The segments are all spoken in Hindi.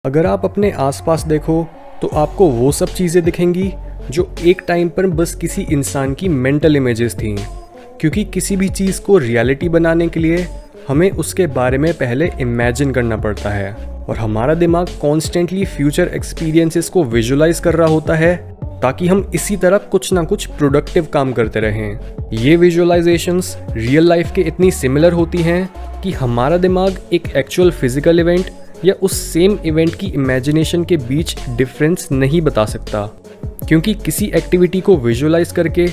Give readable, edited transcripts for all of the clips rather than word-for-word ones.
अगर आप अपने आसपास देखो तो आपको वो सब चीज़ें दिखेंगी जो एक टाइम पर बस किसी इंसान की मेंटल इमेजेस थीं, क्योंकि किसी भी चीज़ को रियलिटी बनाने के लिए हमें उसके बारे में पहले इमेजिन करना पड़ता है और हमारा दिमाग कॉन्स्टेंटली फ्यूचर एक्सपीरियंसेस को विजुलाइज कर रहा होता है ताकि हम इसी तरह कुछ ना कुछ प्रोडक्टिव काम करते रहें। ये विजुअलाइजेशंस रियल लाइफ के इतनी सिमिलर होती हैं कि हमारा दिमाग एक एक्चुअल फिजिकल इवेंट या उस सेम इवेंट की इमेजिनेशन के बीच डिफरेंस नहीं बता सकता, क्योंकि किसी एक्टिविटी को विजुअलाइज करके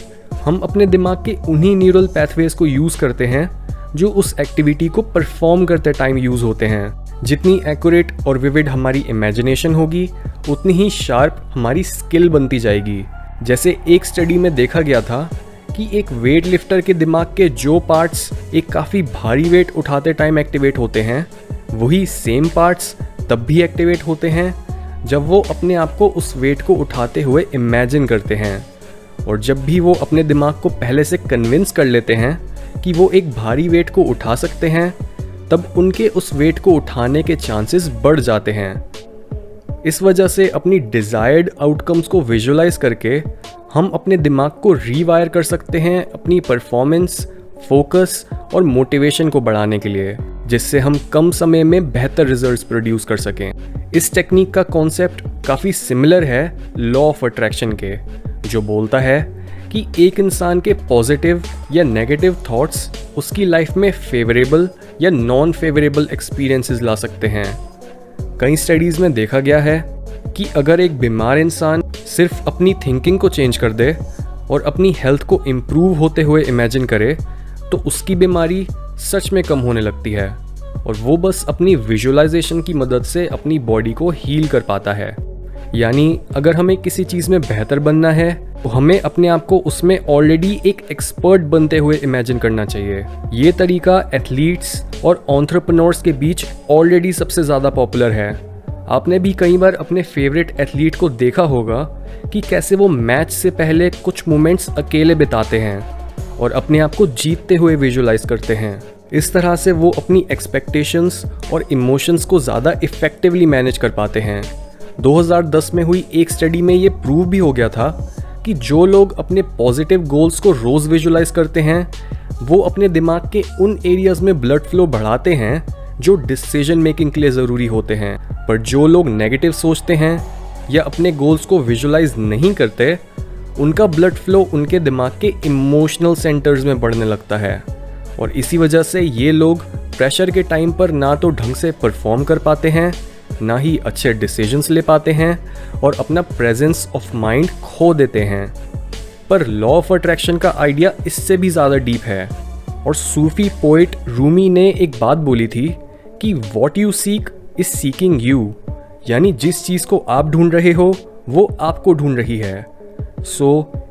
हम अपने दिमाग के उन्हीं न्यूरल पैथवेज को यूज़ करते हैं जो उस एक्टिविटी को परफॉर्म करते टाइम यूज़ होते हैं। जितनी एक्यूरेट और विविड हमारी इमेजिनेशन होगी उतनी ही शार्प हमारी स्किल बनती जाएगी। जैसे एक स्टडी में देखा गया था कि एक वेट लिफ्टर के दिमाग के जो पार्ट्स एक काफ़ी भारी वेट उठाते टाइम एक्टिवेट होते हैं, वही सेम पार्ट्स तब भी एक्टिवेट होते हैं जब वो अपने आप को उस वेट को उठाते हुए इमेजिन करते हैं। और जब भी वो अपने दिमाग को पहले से कन्विंस कर लेते हैं कि वो एक भारी वेट को उठा सकते हैं, तब उनके उस वेट को उठाने के चांसेस बढ़ जाते हैं। इस वजह से अपनी डिज़ायर्ड आउटकम्स को विजुअलाइज करके हम अपने दिमाग को रीवायर कर सकते हैं अपनी परफॉर्मेंस, फोकस और मोटिवेशन को बढ़ाने के लिए, जिससे हम कम समय में बेहतर रिजल्ट्स प्रोड्यूस कर सकें। इस टेक्निक का कॉन्सेप्ट काफ़ी सिमिलर है लॉ ऑफ अट्रैक्शन के, जो बोलता है कि एक इंसान के पॉजिटिव या नेगेटिव थॉट्स उसकी लाइफ में फेवरेबल या नॉन फेवरेबल एक्सपीरियंसेस ला सकते हैं। कई स्टडीज़ में देखा गया है कि अगर एक बीमार इंसान सिर्फ अपनी थिंकिंग को चेंज कर दे और अपनी हेल्थ को इम्प्रूव होते हुए इमेजिन करे, तो उसकी बीमारी सच में कम होने लगती है और वो बस अपनी विजुअलाइजेशन की मदद से अपनी बॉडी को हील कर पाता है। यानी अगर हमें किसी चीज़ में बेहतर बनना है तो हमें अपने आप को उसमें ऑलरेडी एक एक्सपर्ट बनते हुए इमेजिन करना चाहिए। ये तरीका एथलीट्स और एंटरप्रेन्योर्स के बीच ऑलरेडी सबसे ज़्यादा पॉपुलर है। आपने भी कई बार अपने फेवरेट एथलीट को देखा होगा कि कैसे वो मैच से पहले कुछ मोमेंट्स अकेले बिताते हैं और अपने आप को जीतते हुए विजुअलाइज करते हैं। इस तरह से वो अपनी एक्सपेक्टेशंस और इमोशंस को ज़्यादा इफ़ेक्टिवली मैनेज कर पाते हैं। 2010 में हुई एक स्टडी में ये प्रूव भी हो गया था कि जो लोग अपने पॉजिटिव गोल्स को रोज़ विजुअलाइज करते हैं, वो अपने दिमाग के उन एरियाज़ में ब्लड फ्लो बढ़ाते हैं जो डिसीजन मेकिंग के लिए ज़रूरी होते हैं। पर जो लोग नेगेटिव सोचते हैं या अपने गोल्स को विजुअलाइज नहीं करते, उनका ब्लड फ्लो उनके दिमाग के इमोशनल सेंटर्स में बढ़ने लगता है और इसी वजह से ये लोग प्रेशर के टाइम पर ना तो ढंग से परफॉर्म कर पाते हैं, ना ही अच्छे डिसीजंस ले पाते हैं और अपना प्रेजेंस ऑफ माइंड खो देते हैं। पर लॉ ऑफ अट्रैक्शन का आइडिया इससे भी ज़्यादा डीप है और सूफी पोइट रूमी ने एक बात बोली थी कि what you seek is seeking you, यानी जिस चीज़ को आप ढूंढ रहे हो वो आपको ढूंढ रही है।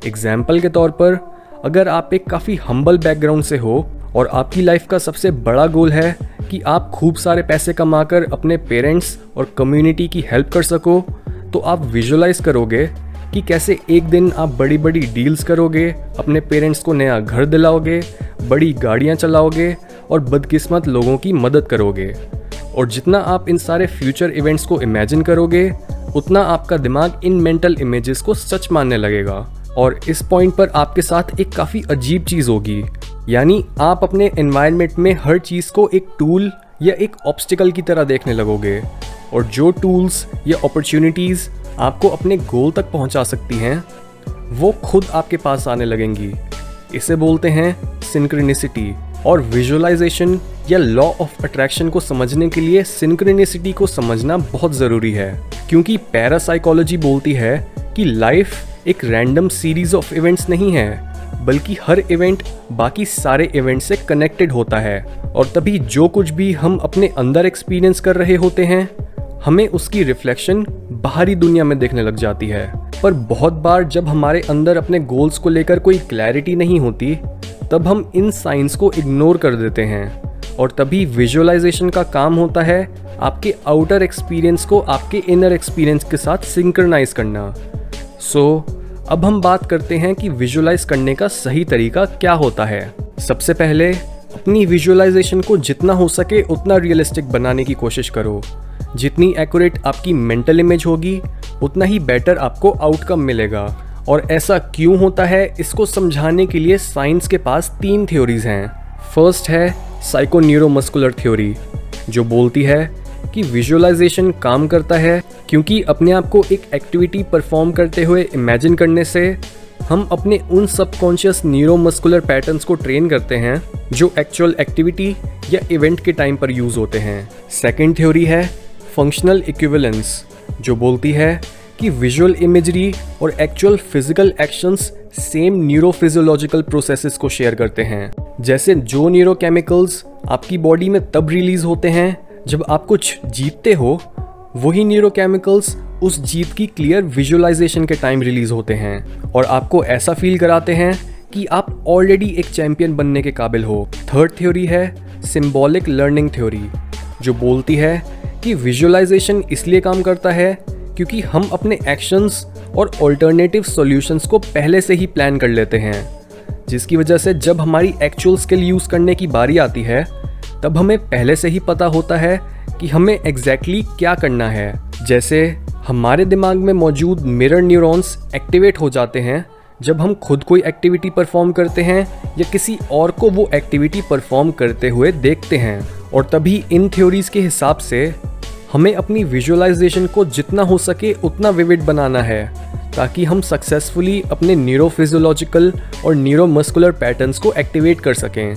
एग्जाम्पल के तौर पर अगर आप एक काफ़ी हम्बल बैकग्राउंड से हो और आपकी लाइफ का सबसे बड़ा गोल है कि आप खूब सारे पैसे कमाकर अपने पेरेंट्स और कम्युनिटी की हेल्प कर सको, तो आप विजुअलाइज करोगे कि कैसे एक दिन आप बड़ी बड़ी डील्स करोगे, अपने पेरेंट्स को नया घर दिलाओगे, बड़ी गाड़ियाँ चलाओगे और बदकिस्मत लोगों की मदद करोगे। और जितना आप इन सारे फ्यूचर इवेंट्स को इमेजिन करोगे, उतना आपका दिमाग इन मेंटल इमेजेस को सच मानने लगेगा। और इस पॉइंट पर आपके साथ एक काफ़ी अजीब चीज़ होगी, यानी आप अपने एनवायरनमेंट में हर चीज़ को एक टूल या एक ऑब्स्टिकल की तरह देखने लगोगे और जो टूल्स या अपॉर्चुनिटीज़ आपको अपने गोल तक पहुंचा सकती हैं, वो खुद आपके पास आने लगेंगी। इसे बोलते हैं सिंक्रोनिसिटी। और विजुअलाइजेशन या लॉ ऑफ अट्रैक्शन को समझने के लिए सिंक्रोनिसिटी को समझना बहुत ज़रूरी है, क्योंकि पैरासाइकोलॉजी बोलती है कि लाइफ एक रैंडम सीरीज ऑफ इवेंट्स नहीं है, बल्कि हर इवेंट बाकी सारे इवेंट से कनेक्टेड होता है। और तभी जो कुछ भी हम अपने अंदर एक्सपीरियंस कर रहे होते हैं, हमें उसकी रिफ्लेक्शन बाहरी दुनिया में देखने लग जाती है। पर बहुत बार जब हमारे अंदर अपने गोल्स को लेकर कोई क्लैरिटी नहीं होती, तब हम इन साइंस को इग्नोर कर देते हैं और तभी विजुअलाइजेशन का काम होता है आपके आउटर एक्सपीरियंस को आपके इनर एक्सपीरियंस के साथ सिंक्रनाइज करना। अब हम बात करते हैं कि विजुअलाइज करने का सही तरीका क्या होता है। सबसे पहले अपनी विजुअलाइजेशन को जितना हो सके उतना रियलिस्टिक बनाने की कोशिश करो। जितनी एक्यूरेट आपकी मेंटल इमेज होगी उतना ही बेटर आपको आउटकम मिलेगा। और ऐसा क्यों होता है, इसको समझाने के लिए साइंस के पास 3 थ्योरीज हैं। फर्स्ट है साइकोन्यूरोमस्कुलर थ्योरी, जो बोलती है कि विजुअलाइजेशन काम करता है क्योंकि अपने आप को एक एक्टिविटी परफॉर्म करते हुए इमेजिन करने से हम अपने उन सबकॉन्शियस न्यूरोमस्कुलर पैटर्न्स को ट्रेन करते हैं जो एक्चुअल एक्टिविटी या इवेंट के टाइम पर यूज होते हैं। सेकेंड थ्योरी है फंक्शनल इक्विवेलेंस, जो बोलती है कि विजुअल इमेजरी और actual physical actions same neurophysiological processes को शेयर करते हैं। जैसे जो न्यूरोकेमिकल्स आपकी बॉडी में तब रिलीज होते हैं जब आप कुछ जीतते हो, वही न्यूरोकेमिकल्स उस जीत की क्लियर विजुअलाइजेशन के टाइम रिलीज होते हैं और आपको ऐसा फील कराते हैं कि आप ऑलरेडी एक चैंपियन बनने के काबिल हो। थर्ड थ्योरी है सिंबॉलिक लर्निंग थ्योरी, जो बोलती है कि विजुअलाइजेशन इसलिए काम करता है क्योंकि हम अपने एक्शंस और ऑल्टरनेटिव सॉल्यूशंस को पहले से ही प्लान कर लेते हैं, जिसकी वजह से जब हमारी एक्चुअल स्किल यूज़ करने की बारी आती है तब हमें पहले से ही पता होता है कि हमें एग्जैक्टली क्या करना है। जैसे हमारे दिमाग में मौजूद मिरर न्यूरॉन्स एक्टिवेट हो जाते हैं जब हम खुद कोई एक्टिविटी परफॉर्म करते हैं या किसी और को वो एक्टिविटी परफॉर्म करते हुए देखते हैं। और तभी इन थ्योरीज के हिसाब से हमें अपनी विजुअलाइजेशन को जितना हो सके उतना विविड बनाना है ताकि हम सक्सेसफुली अपने न्यूरोफिजियोलॉजिकल और न्यूरोमस्कुलर पैटर्न्स को एक्टिवेट कर सकें।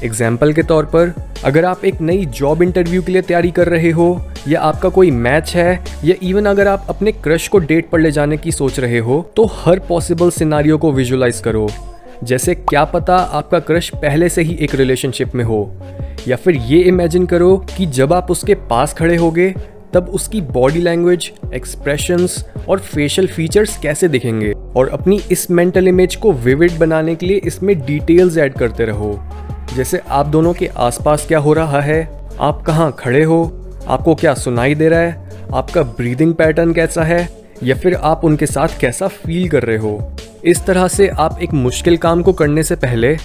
एग्जाम्पल के तौर पर, अगर आप एक नई जॉब इंटरव्यू के लिए तैयारी कर रहे हो या आपका कोई मैच है या इवन अगर आप अपने क्रश को डेट पर ले जाने की सोच रहे हो, तो हर पॉसिबल सिनारियो को विजुअलाइज करो। जैसे क्या पता आपका क्रश पहले से ही एक रिलेशनशिप में हो, या फिर ये इमेजिन करो कि जब आप उसके पास खड़े होगे तब उसकी बॉडी लैंग्वेज, एक्सप्रेशंस और फेशियल फीचर्स कैसे दिखेंगे। और अपनी इस मेंटल इमेज को विविड बनाने के लिए इसमें डिटेल्स ऐड करते रहो। जैसे आप दोनों के आसपास क्या हो रहा है, आप कहाँ खड़े हो, आपको क्या सुनाई दे रहा है, आपका ब्रीदिंग पैटर्न कैसा है, या फिर आप उनके साथ कैसा फील कर रहे हो। इस तरह से आप एक मुश्किल काम को करने से पहले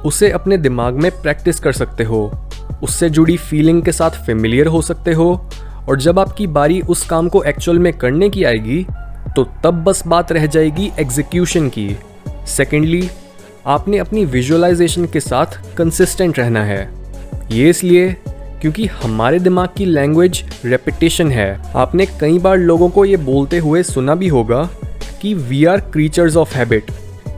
उसे अपने दिमाग में प्रैक्टिस कर सकते हो, उससे जुड़ी फीलिंग के साथ फेमिलियर हो सकते हो, और जब आपकी बारी उस काम को एक्चुअल में करने की आएगी तो तब बस बात रह जाएगी एग्जीक्यूशन की। सेकेंडली, आपने अपनी विजुअलाइजेशन के साथ कंसिस्टेंट रहना है। ये इसलिए क्योंकि हमारे दिमाग की लैंग्वेज रेपिटेशन है। आपने कई बार लोगों को ये बोलते हुए सुना भी होगा कि we are creatures of habit,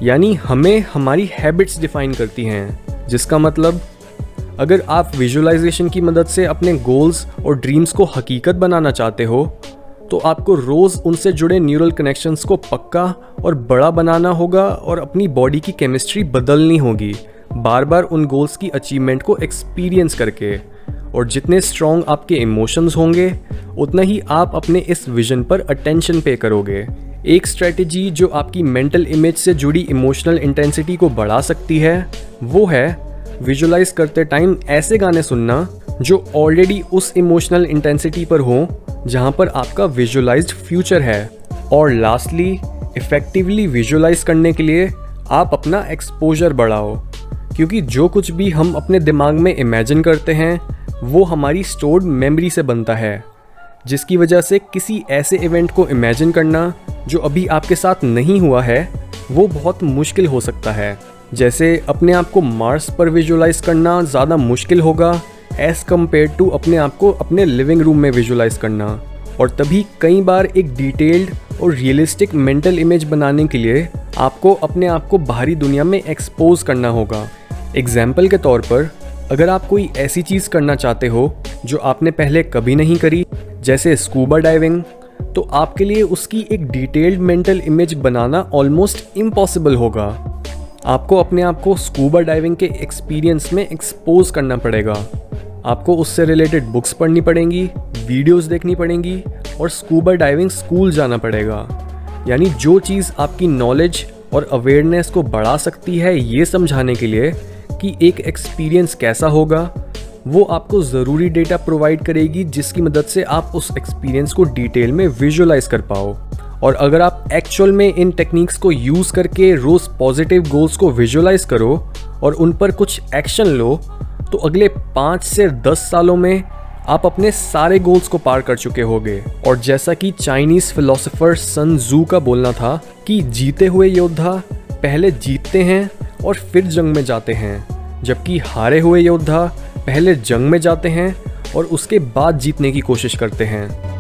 यानी हमें हमारी हैबिट्स डिफाइन करती हैं। जिसका मतलब, अगर आप विजुअलाइजेशन की मदद से अपने गोल्स और ड्रीम्स को हकीकत बनाना चाहते हो तो आपको रोज़ उनसे जुड़े न्यूरल कनेक्शंस को पक्का और बड़ा बनाना होगा और अपनी बॉडी की केमिस्ट्री बदलनी होगी, बार बार उन गोल्स की अचीवमेंट को एक्सपीरियंस करके। और जितने स्ट्रॉन्ग आपके इमोशंस होंगे उतना ही आप अपने इस विजन पर अटेंशन पे करोगे। एक स्ट्रेटजी जो आपकी मेंटल इमेज से जुड़ी इमोशनल इंटेंसिटी को बढ़ा सकती है वो है विजुअलाइज करते टाइम ऐसे गाने सुनना जो ऑलरेडी उस इमोशनल इंटेंसिटी पर हो जहां पर आपका विजुअलाइज्ड फ्यूचर है। और लास्टली, इफेक्टिवली विजुअलाइज करने के लिए आप अपना एक्सपोजर बढ़ाओ, क्योंकि जो कुछ भी हम अपने दिमाग में इमेजिन करते हैं वो हमारी स्टोर्ड मेमोरी से बनता है, जिसकी वजह से किसी ऐसे इवेंट को इमेजिन करना जो अभी आपके साथ नहीं हुआ है वो बहुत मुश्किल हो सकता है। जैसे अपने आप को मार्स पर विजुअलाइज करना ज़्यादा मुश्किल होगा एज़ कम्पेयर टू अपने आप को अपने लिविंग रूम में विजुअलाइज करना। और तभी कई बार एक डिटेल्ड और रियलिस्टिक मेंटल इमेज बनाने के लिए आपको अपने आप को बाहरी दुनिया में एक्सपोज करना होगा। एग्जाम्पल के तौर पर, अगर आप कोई ऐसी चीज़ करना चाहते हो जो आपने पहले कभी नहीं करी, जैसे स्कूबा डाइविंग, तो आपके लिए उसकी एक डिटेल्ड मेंटल इमेज बनाना ऑलमोस्ट इम्पॉसिबल होगा। आपको अपने आप को स्कूबा डाइविंग के एक्सपीरियंस में एक्सपोज करना पड़ेगा। आपको उससे रिलेटेड बुक्स पढ़नी पड़ेंगी, वीडियोस देखनी पड़ेंगी और स्कूबा डाइविंग स्कूल जाना पड़ेगा। यानी जो चीज़ आपकी नॉलेज और अवेयरनेस को बढ़ा सकती है ये समझाने के लिए कि एक एक्सपीरियंस कैसा होगा, वो आपको ज़रूरी डेटा प्रोवाइड करेगी जिसकी मदद से आप उस एक्सपीरियंस को डिटेल में विजुअलाइज कर पाओ। और अगर आप एक्चुअल में इन टेक्निक्स को यूज़ करके रोज़ पॉजिटिव गोल्स को विजुअलाइज करो और उन पर कुछ एक्शन लो, तो अगले 5 से 10 सालों में आप अपने सारे गोल्स को पार कर चुके होगे। और जैसा कि चाइनीज फिलोसोफर सन जू का बोलना था कि जीते हुए योद्धा पहले जीतते हैं और फिर जंग में जाते हैं, जबकि हारे हुए योद्धा पहले जंग में जाते हैं और उसके बाद जीतने की कोशिश करते हैं।